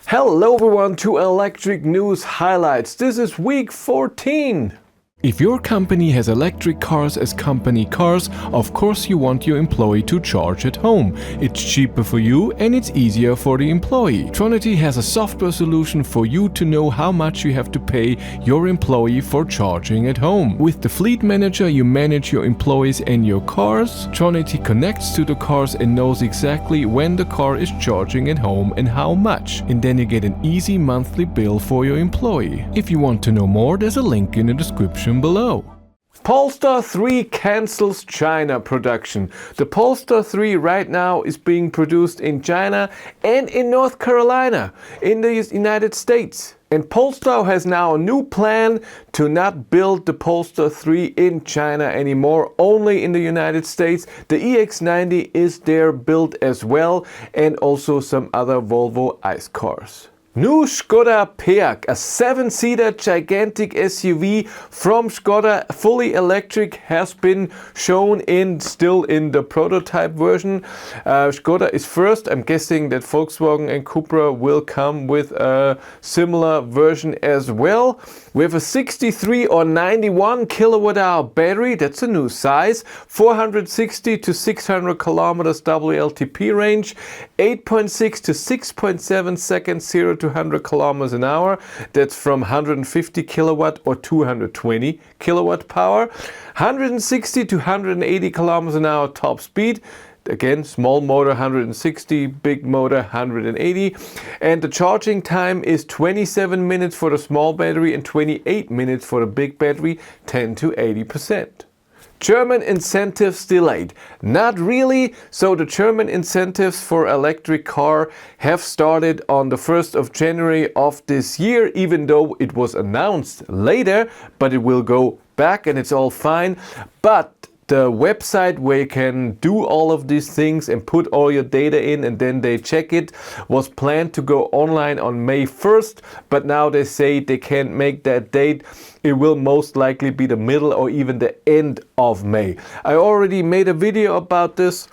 Hello everyone to Electric News Highlights. This is week 14. If your company has electric cars as company cars, of course you want your employee to charge at home. It's cheaper for you and it's easier for the employee. Tronity has a software solution for you to know how much you have to pay your employee for charging at home. With the Fleet Manager you manage your employees and your cars. Tronity connects to the cars and knows exactly when the car is charging at home and how much. And then you get an easy monthly bill for your employee. If you want to know more, there's a link in the description below. Polestar 3 cancels China production. The Polestar 3 right now is being produced in China and in North Carolina in the United States. And Polestar has now a new plan to not build the Polestar 3 in China anymore, only in the United States. The EX90 is there built as well, and also some other Volvo ICE cars. New Škoda Peaq, a 7-seater gigantic SUV from Škoda, fully electric, has been shown still in the prototype version. Škoda is first. I'm guessing that Volkswagen and Cupra will come with a similar version as well. We have a 63 or 91 kilowatt hour battery. That's a new size. 460 to 600 kilometers WLTP range. 8.6 to 6.7 seconds 0 to 100 kilometers an hour. That's from 150 kilowatt or 220 kilowatt power. 160 to 180 kilometers an hour top speed. Again, small motor 160, big motor 180. And the charging time is 27 minutes for the small battery and 28 minutes for the big battery, 10 to 80%. German incentives delayed. Not really. So the German incentives for electric car have started on the 1st of January of this year, even though it was announced later, but it will go back and it's all fine. But the website where you can do all of these things and put all your data in and then they check it was planned to go online on May 1st, but now they say they can't make that date. It will most likely be the middle or even the end of May. I already made a video about this.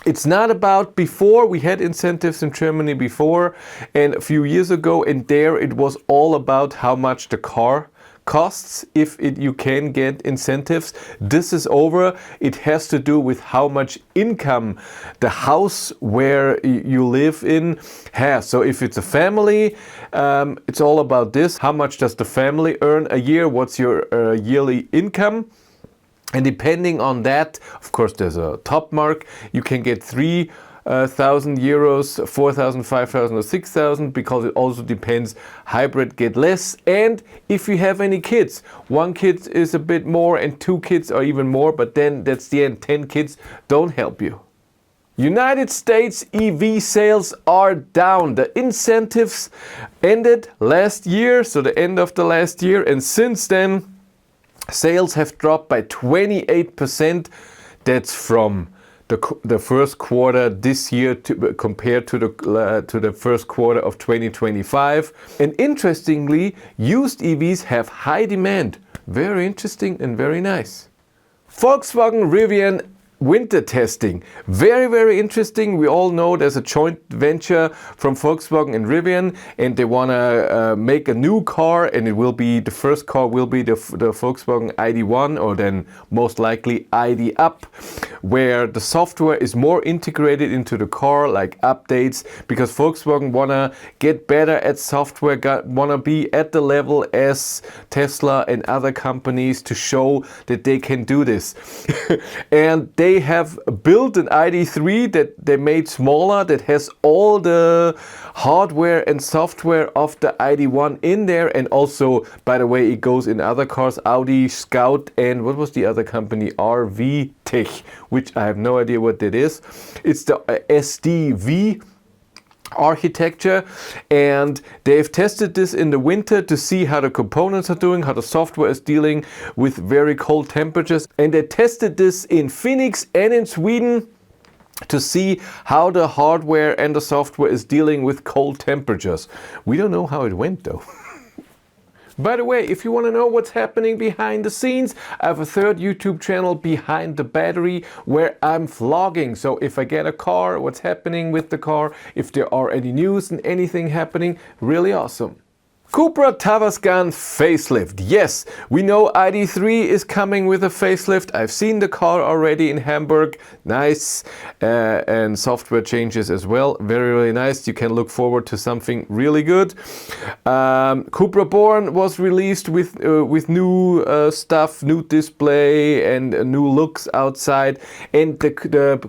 It's not about before. We had incentives in Germany before and a few years ago, and there it was all about how much the car costs if you can get incentives. This is over. It has to do with how much income the house where you live in has. So if it's a family, it's all about this. How much does the family earn a year? What's your yearly income? And depending on that, of course, there's a top mark. You can get 3,000 euros, 4,000, 5,000 or 6,000, because it also depends. Hybrid get less, and if you have any kids, 1 kid is a bit more and 2 kids are even more, but then that's the end. 10 kids don't help you. United States EV sales are down. The incentives ended last year, so the end of the last year, and since then sales have dropped by 28%. That's from the first quarter this year compared to the first quarter of 2025. And interestingly, used EVs have high demand. Very interesting and very nice. Volkswagen Rivian winter testing. Very, very interesting. We all know there's a joint venture from Volkswagen and Rivian, and they want to make a new car, and it will be, the first car will be the Volkswagen ID.1, or then most likely ID Up, where the software is more integrated into the car, like updates, because Volkswagen want to get better at software, want to be at the level as Tesla and other companies to show that they can do this. And they have built an ID.3 that they made smaller, that has all the hardware and software of the ID.1 in there, and also, by the way, it goes in other cars, Audi, Scout, and what was the other company? RV Tech, which I have no idea what that is. It's the SDV architecture, and they've tested this in the winter to see how the components are doing, how the software is dealing with very cold temperatures, and they tested this in Phoenix and in Sweden to see how the hardware and the software is dealing with cold temperatures. We don't know how it went though. By the way, if you want to know what's happening behind the scenes, I have a third YouTube channel, Behind the Battery, where I'm vlogging. So if I get a car, what's happening with the car, if there are any news and anything happening, really awesome. Cupra Tavascan facelift. Yes, we know ID.3 is coming with a facelift. I've seen the car already in Hamburg. Nice. And software changes as well. Very, really nice. You can look forward to something really good. Cupra Born was released with new stuff, new display and new looks outside. And the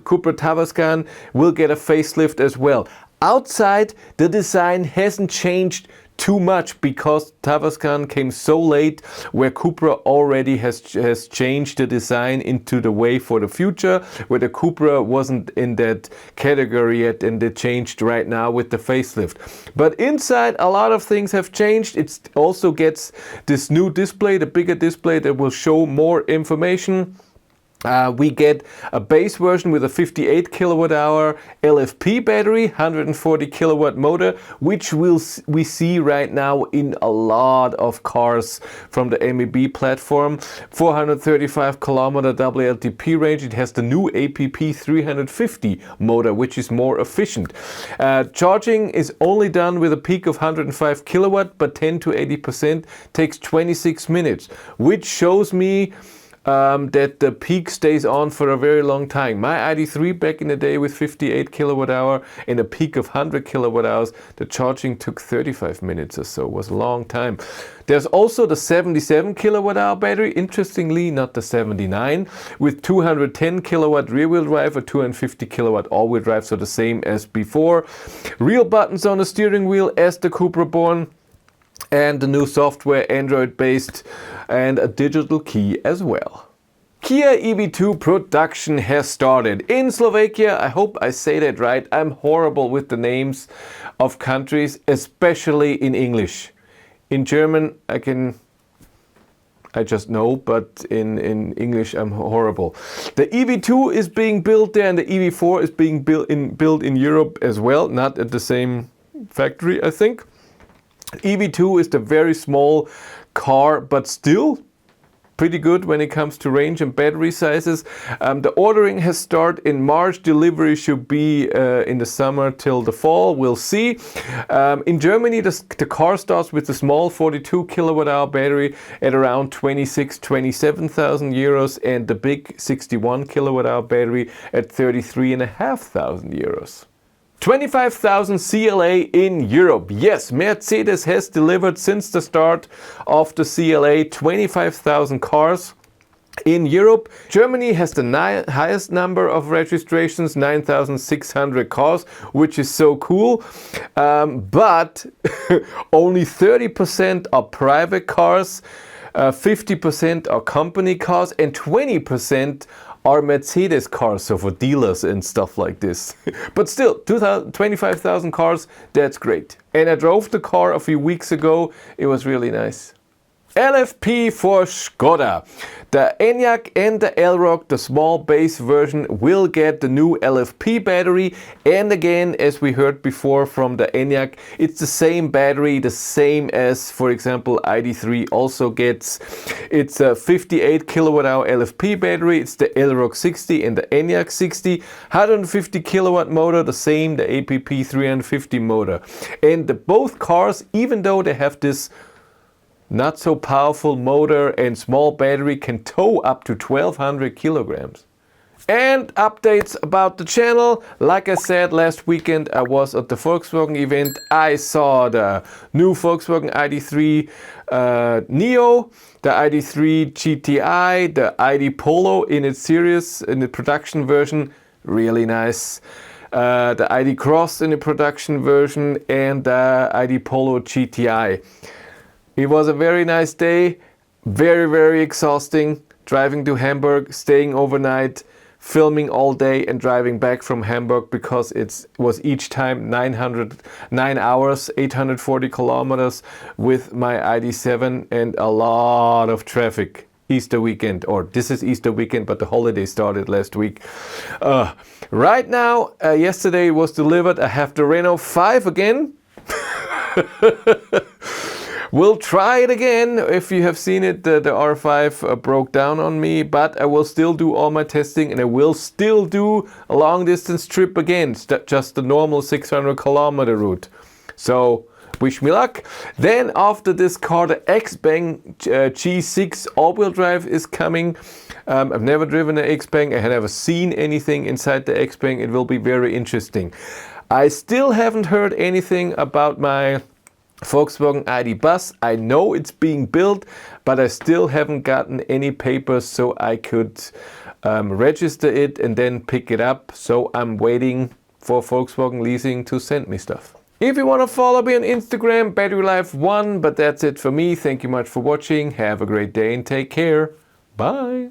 Cupra Tavascan will get a facelift as well. Outside, the design hasn't changed too much because Tavascan came so late, where Cupra already has changed the design into the way for the future, where the Cupra wasn't in that category yet, and they changed right now with the facelift. But inside, a lot of things have changed. It also gets this new display, the bigger display that will show more information. We get a base version with a 58 kilowatt hour LFP battery, 140 kilowatt motor, which we see right now in a lot of cars from the MEB platform. 435 kilometer WLTP range. It has the new APP 350 motor, which is more efficient. Charging is only done with a peak of 105 kilowatt, but 10 to 80% takes 26 minutes, which shows me that the peak stays on for a very long time. My ID.3 back in the day with 58 kilowatt hour and a peak of 100 kilowatt hours, the charging took 35 minutes or so. It was a long time. There's also the 77 kilowatt hour battery, interestingly not the 79, with 210 kilowatt rear wheel drive or 250 kilowatt all wheel drive, so the same as before. Real buttons on the steering wheel as the Cupra Born. And the new software, Android based, and a digital key as well. Kia EV2 production has started in Slovakia. I hope I say that right. I'm horrible with the names of countries, especially in English. In German, I just know, but in English I'm horrible. The EV2 is being built there, and the EV4 is being built in Europe as well, not at the same factory, I think. EV2 is the very small car, but still pretty good when it comes to range and battery sizes. The ordering has started in March. Delivery should be in the summer till the fall. We'll see. In Germany, the car starts with the small 42 kilowatt hour battery at around 27,000 euros, and the big 61 kilowatt hour battery at 33,500 euros. 25,000 CLA in Europe. Yes, Mercedes has delivered since the start of the CLA 25,000 cars in Europe. Germany has the highest number of registrations, 9,600 cars, which is so cool. But only 30% are private cars, 50% are company cars, and 20% are Mercedes cars, so for dealers and stuff like this. But still, 25,000 cars, that's great. And I drove the car a few weeks ago. It was really nice. LFP for Škoda. The ENH and the Elroq, the small base version, will get the new LFP battery. And again, as we heard before from the ENH, it's the same battery, the same as, for example, ID.3 also gets. It's a 58 kilowatt hour LFP battery. It's the Elroq 60 and the ENH 60. 150 kilowatt motor, the same, the APP 350 motor. And both cars, even though they have this not so powerful motor and small battery, can tow up to 1,200 kilograms. And updates about the channel. Like I said, last weekend I was at the Volkswagen event. I saw the new Volkswagen ID.3 Neo, the ID.3 GTI, the ID Polo in its series, in the production version. Really nice. The ID Cross in the production version, and the ID Polo GTI. It was a very nice day, very, very exhausting, driving to Hamburg, staying overnight, filming all day and driving back from Hamburg, because it was each time 9 hours, 840 kilometers with my ID.7 and a lot of traffic. Easter weekend, or this is Easter weekend, but the holiday started last week. Right now, yesterday it was delivered. I have the Renault 5 again. We'll try it again. If you have seen it, the R5 broke down on me, but I will still do all my testing, and I will still do a long distance trip again, just the normal 600 kilometer route. So wish me luck. Then after this car, the Xpeng G6 all-wheel drive is coming. I've never driven an Xpeng. I have never seen anything inside the Xpeng. It will be very interesting. I still haven't heard anything about my Volkswagen ID Bus. I know it's being built, but I still haven't gotten any papers so I could register it and then pick it up. So I'm waiting for Volkswagen Leasing to send me stuff. If you want to follow me on Instagram, BatteryLife1, but that's it for me. Thank you much for watching. Have a great day and take care. Bye.